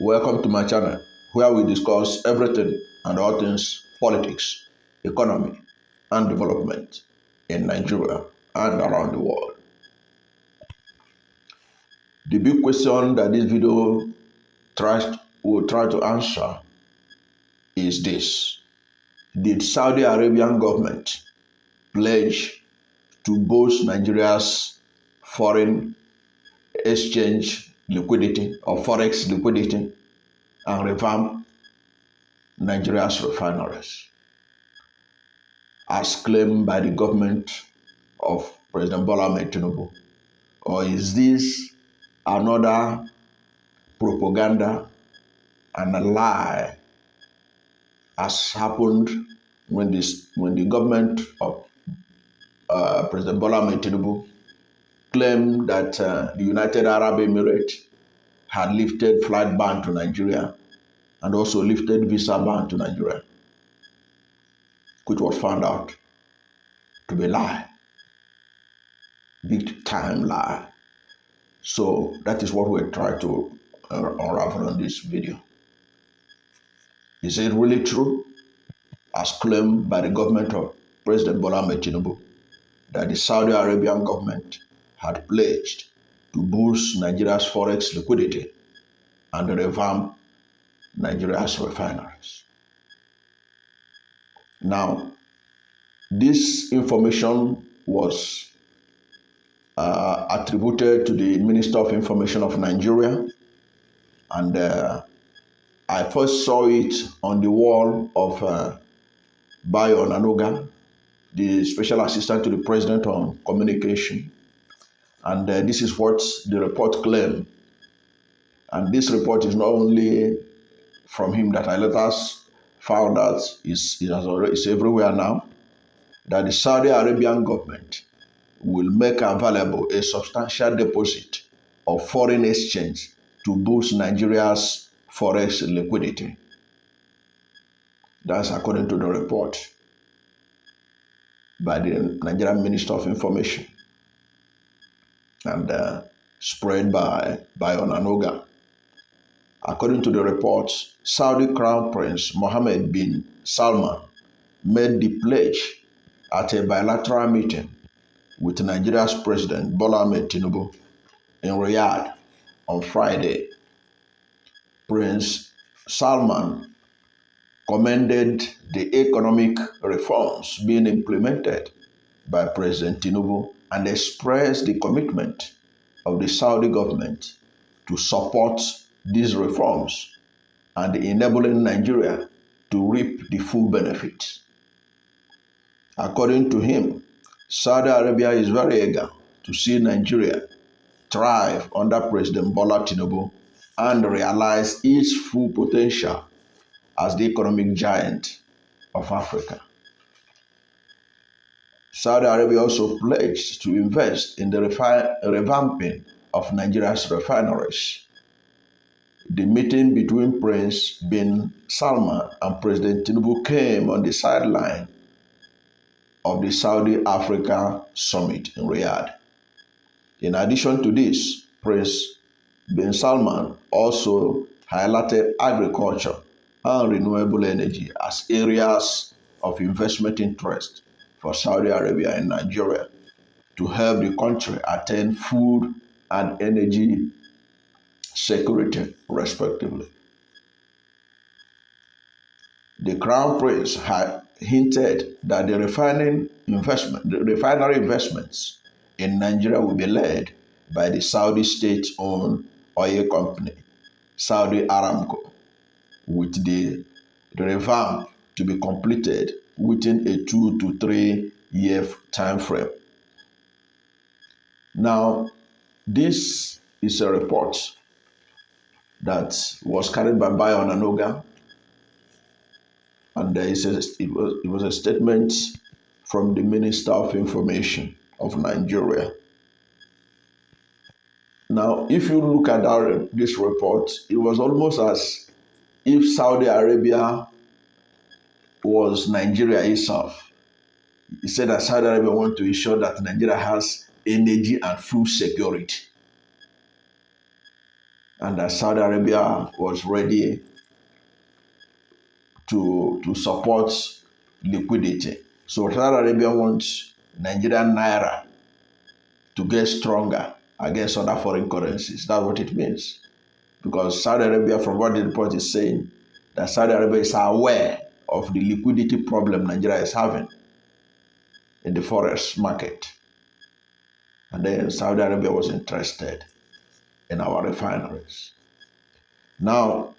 Welcome to my channel where we discuss everything and all things politics, economy, and development in Nigeria and around the world. The big question that this video will try to answer is this: did Saudi Arabian government pledge to boost Nigeria's foreign exchange liquidity or Forex liquidity and revamp Nigeria's refineries, as claimed by the government of President Bola Ahmed Tinubu? Or is this another propaganda and a lie, as happened when the government of President Bola Ahmed Tinubu claimed that the United Arab Emirates had lifted flight ban to Nigeria and also lifted visa ban to Nigeria, which was found out to be a lie, big time lie. So that is what we'll try to unravel on this video. Is it really true, as claimed by the government of President Bola Ahmed Tinubu, that the Saudi Arabian government had pledged to boost Nigeria's forex liquidity and revamp Nigeria's refineries? Now, this information was attributed to the Minister of Information of Nigeria, and I first saw it on the wall of Bayo Onanuga, the Special Assistant to the President on Communication, and this is what the report claimed. And this report is not only from him that I later found out is everywhere now, that the Saudi Arabian government will make available a substantial deposit of foreign exchange to boost Nigeria's forex liquidity. That's according to the report by the Nigerian Minister of Information and spread by Onanuga. According to the report, Saudi Crown Prince Mohammed bin Salman made the pledge at a bilateral meeting with Nigeria's President Bola Ahmed Tinubu in Riyadh on Friday. Prince Salman commended the economic reforms being implemented by President Tinubu and expressed the commitment of the Saudi government to support these reforms and enabling Nigeria to reap the full benefits. According to him, Saudi Arabia is very eager to see Nigeria thrive under President Bola Tinubu and realize its full potential as the economic giant of Africa. Saudi Arabia also pledged to invest in the revamping of Nigeria's refineries. The meeting between Prince bin Salman and President Tinubu came on the sideline of the Saudi Africa Summit in Riyadh. In addition to this, Prince bin Salman also highlighted agriculture and renewable energy as areas of investment interest for Saudi Arabia and Nigeria to help the country attain food and energy security, respectively. The Crown Prince had hinted that the refinery investments in Nigeria will be led by the Saudi state-owned oil company, Saudi Aramco, with the revamp to be completed within a 2 to 3 year time frame. Now, this is a report that was carried by Bayo Onanuga, and it was a statement from the Minister of Information of Nigeria. Now, if you look at this report, it was almost as if Saudi Arabia was Nigeria itself. He said that Saudi Arabia wants to ensure that Nigeria has energy and food security. and that Saudi Arabia was ready to support liquidity. So Saudi Arabia wants Nigerian naira to get stronger against other foreign currencies. That's what it means. Because Saudi Arabia, from what the report is saying, that Saudi Arabia is aware of the liquidity problem Nigeria is having in the forex market. And then Saudi Arabia was interested in our refineries. Now,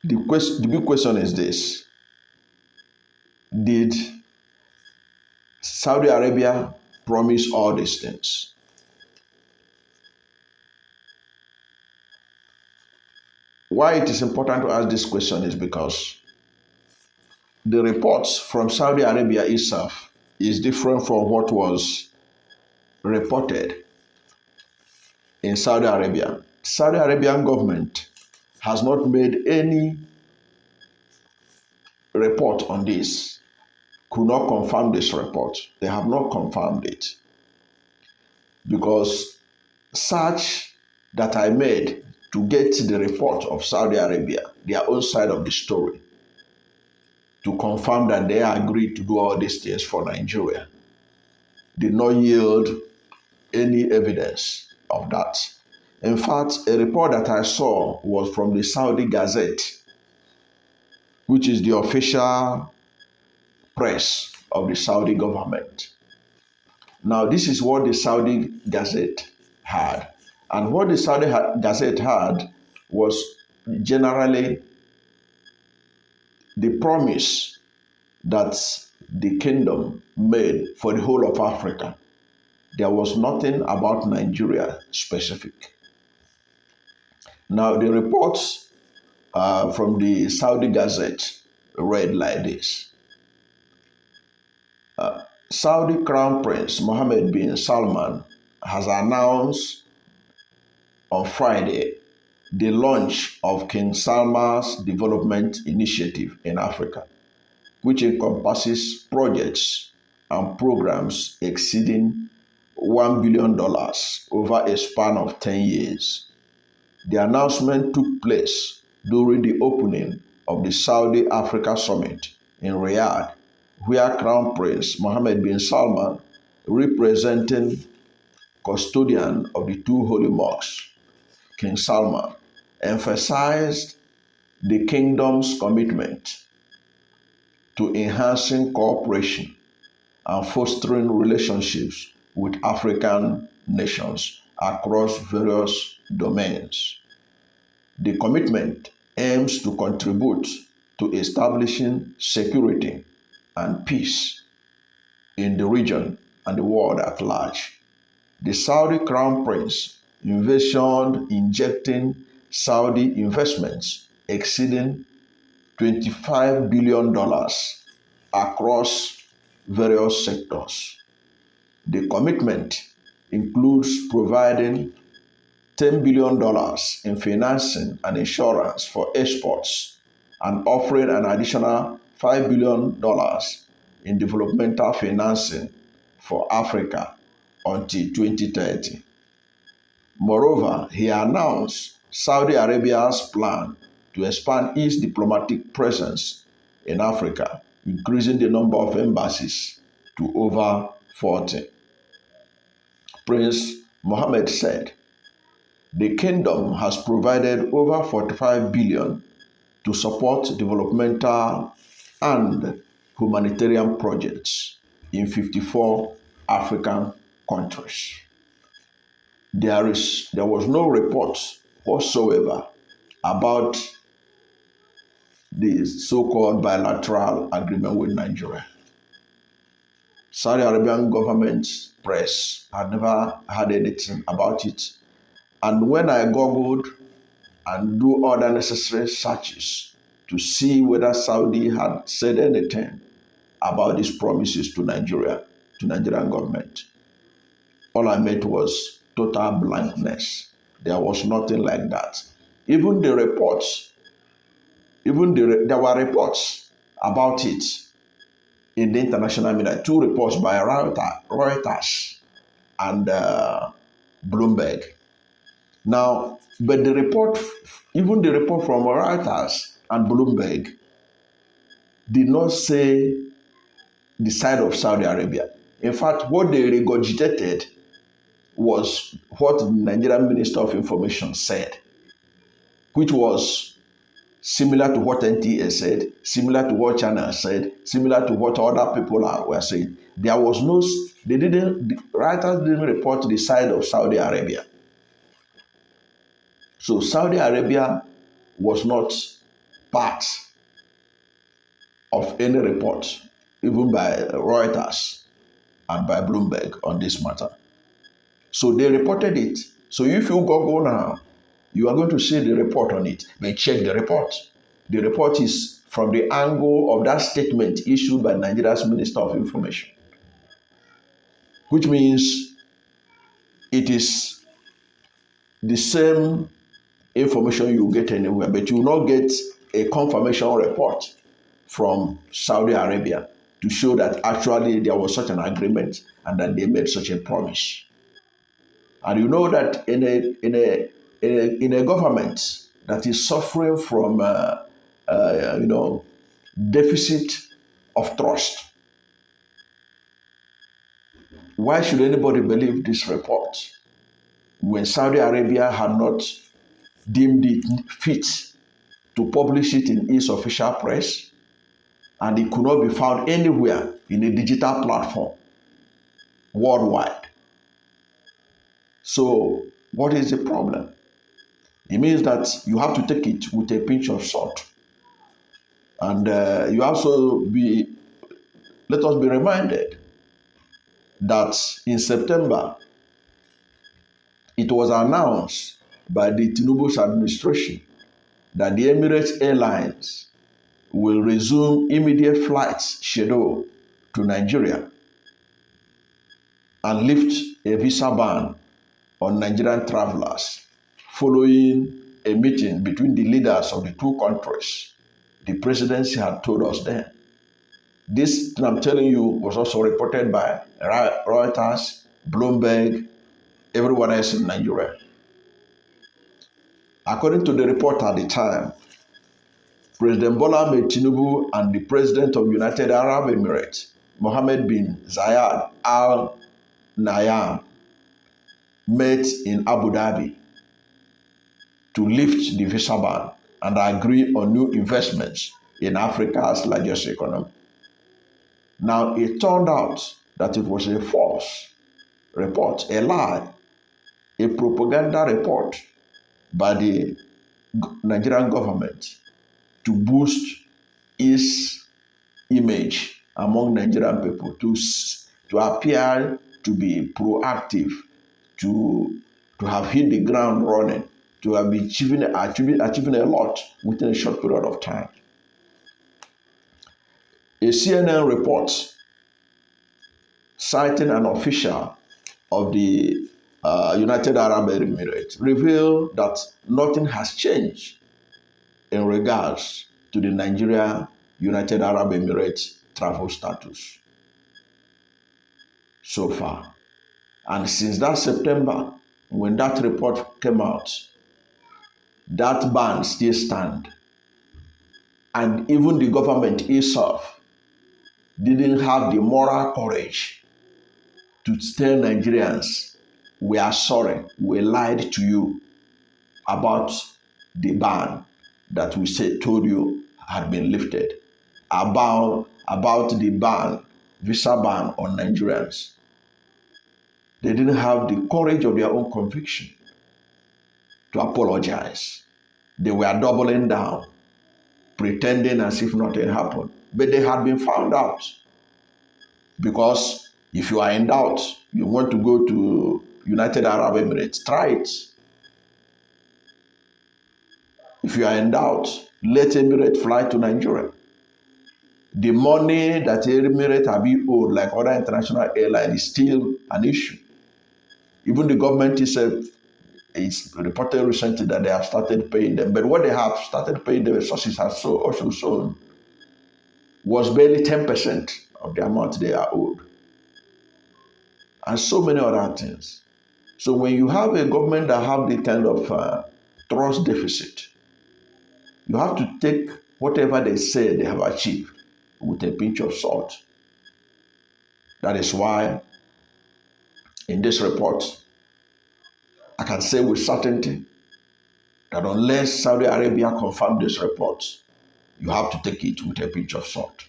the big question is this: did Saudi Arabia promise all these things? Why it is important to ask this question is because the reports from Saudi Arabia itself is different from what was reported in Saudi Arabia. Saudi Arabian government has not made any report on this, could not confirm this report. They have not confirmed it because search that I made to get the report of Saudi Arabia, their own side of the story, to confirm that they agreed to do all these things for Nigeria, did not yield any evidence of that. In fact, a report that I saw was from the Saudi Gazette, which is the official press of the Saudi government. Now, this is what the Saudi Gazette had. And what the Saudi Gazette had was generally the promise that the kingdom made for the whole of Africa. There was nothing about Nigeria specific. Now, the reports from the Saudi Gazette read like this. Saudi Crown Prince Mohammed bin Salman has announced on Friday the launch of King Salman's development initiative in Africa, which encompasses projects and programs exceeding $1 billion over a span of 10 years. The announcement took place during the opening of the Saudi Africa Summit in Riyadh, where Crown Prince Mohammed bin Salman, representing custodian of the two holy mosques, King Salman, emphasized the kingdom's commitment to enhancing cooperation and fostering relationships with African nations across various domains. The commitment aims to contribute to establishing security and peace in the region and the world at large. The Saudi Crown Prince envisioned injecting Saudi investments exceeding $25 billion across various sectors. The commitment includes providing $10 billion in financing and insurance for exports and offering an additional $5 billion in developmental financing for Africa until 2030. Moreover, he announced Saudi Arabia's plan to expand its diplomatic presence in Africa, increasing the number of embassies to over 40. Prince Mohammed said, the kingdom has provided over $45 billion to support developmental and humanitarian projects in 54 African countries. There was no report whatsoever about the so-called bilateral agreement with Nigeria. Saudi Arabian government press had never had anything about it. And when I googled and do other necessary searches to see whether Saudi had said anything about these promises to Nigeria, to Nigerian government, all I met was total blankness. There was nothing like that. Even the reports, there were reports about it in the international media, 2 reports by Reuters and Bloomberg. Now, but the report, even the report from Reuters and Bloomberg, did not say the side of Saudi Arabia. In fact, what they regurgitated was what the Nigerian Minister of Information said, which was similar to what NTA said, similar to what China said, similar to what other people were saying. There was no, the writers didn't report the side of Saudi Arabia. So Saudi Arabia was not part of any report, even by Reuters and by Bloomberg on this matter. So they reported it. So if you go now, you are going to see the report on it. But check the report. The report is from the angle of that statement issued by Nigeria's Minister of Information, which means it is the same information you get anywhere, but you will not get a confirmation report from Saudi Arabia to show that actually there was such an agreement and that they made such a promise. And you know that in a government that is suffering from deficit of trust, why should anybody believe this report when Saudi Arabia had not deemed it fit to publish it in its official press, and it could not be found anywhere in a digital platform worldwide? So what is the problem? It means that you have to take it with a pinch of salt. And let us be reminded that in September, it was announced by the Tinubu's administration that the Emirates Airlines will resume immediate flights schedule to Nigeria and lift a visa ban on Nigerian travelers following a meeting between the leaders of the two countries. The presidency had told us then. This, I'm telling you, was also reported by Reuters, Bloomberg, everyone else in Nigeria. According to the report at the time, President Bola Ahmed Tinubu and the President of United Arab Emirates, Mohammed bin Zayed Al Nahyan, met in Abu Dhabi to lift the visa ban and agree on new investments in Africa's largest economy. Now, it turned out that it was a false report, a lie, a propaganda report by the Nigerian government to boost its image among Nigerian people, to appear to be proactive, to have hit the ground running, to have been achieving a lot within a short period of time. A CNN report citing an official of the United Arab Emirates revealed that nothing has changed in regards to the Nigeria United Arab Emirates travel status so far. And since that September, when that report came out, that ban still stands. And even the government itself didn't have the moral courage to tell Nigerians, we are sorry, we lied to you about the ban that we told you had been lifted, about the ban, visa ban on Nigerians. They didn't have the courage of their own conviction to apologize. They were doubling down, pretending as if nothing happened. But they had been found out. Because if you are in doubt, you want to go to United Arab Emirates, try it. If you are in doubt, let Emirates fly to Nigeria. The money that Emirates have been owed, like other international airlines, is still an issue. Even the government itself is reported recently that they have started paying them. But what they have started paying the resources has also shown was barely 10% of the amount they are owed. And so many other things. So when you have a government that have the kind of trust deficit, you have to take whatever they say they have achieved with a pinch of salt. That is why in this report, I can say with certainty that unless Saudi Arabia confirm this report, you have to take it with a pinch of salt.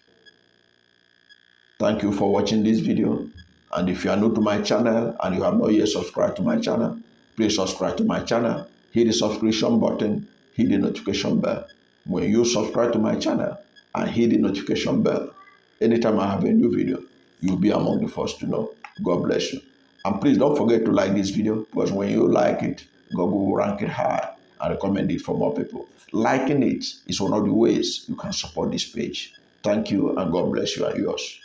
Thank you for watching this video. And if you are new to my channel and you have not yet subscribed to my channel, please subscribe to my channel. Hit the subscription button, hit the notification bell. When you subscribe to my channel and hit the notification bell, anytime I have a new video, you'll be among the first to know. God bless you. And please don't forget to like this video, because when you like it, Google will rank it high and recommend it for more people. Liking it is one of the ways you can support this page. Thank you, and God bless you and yours.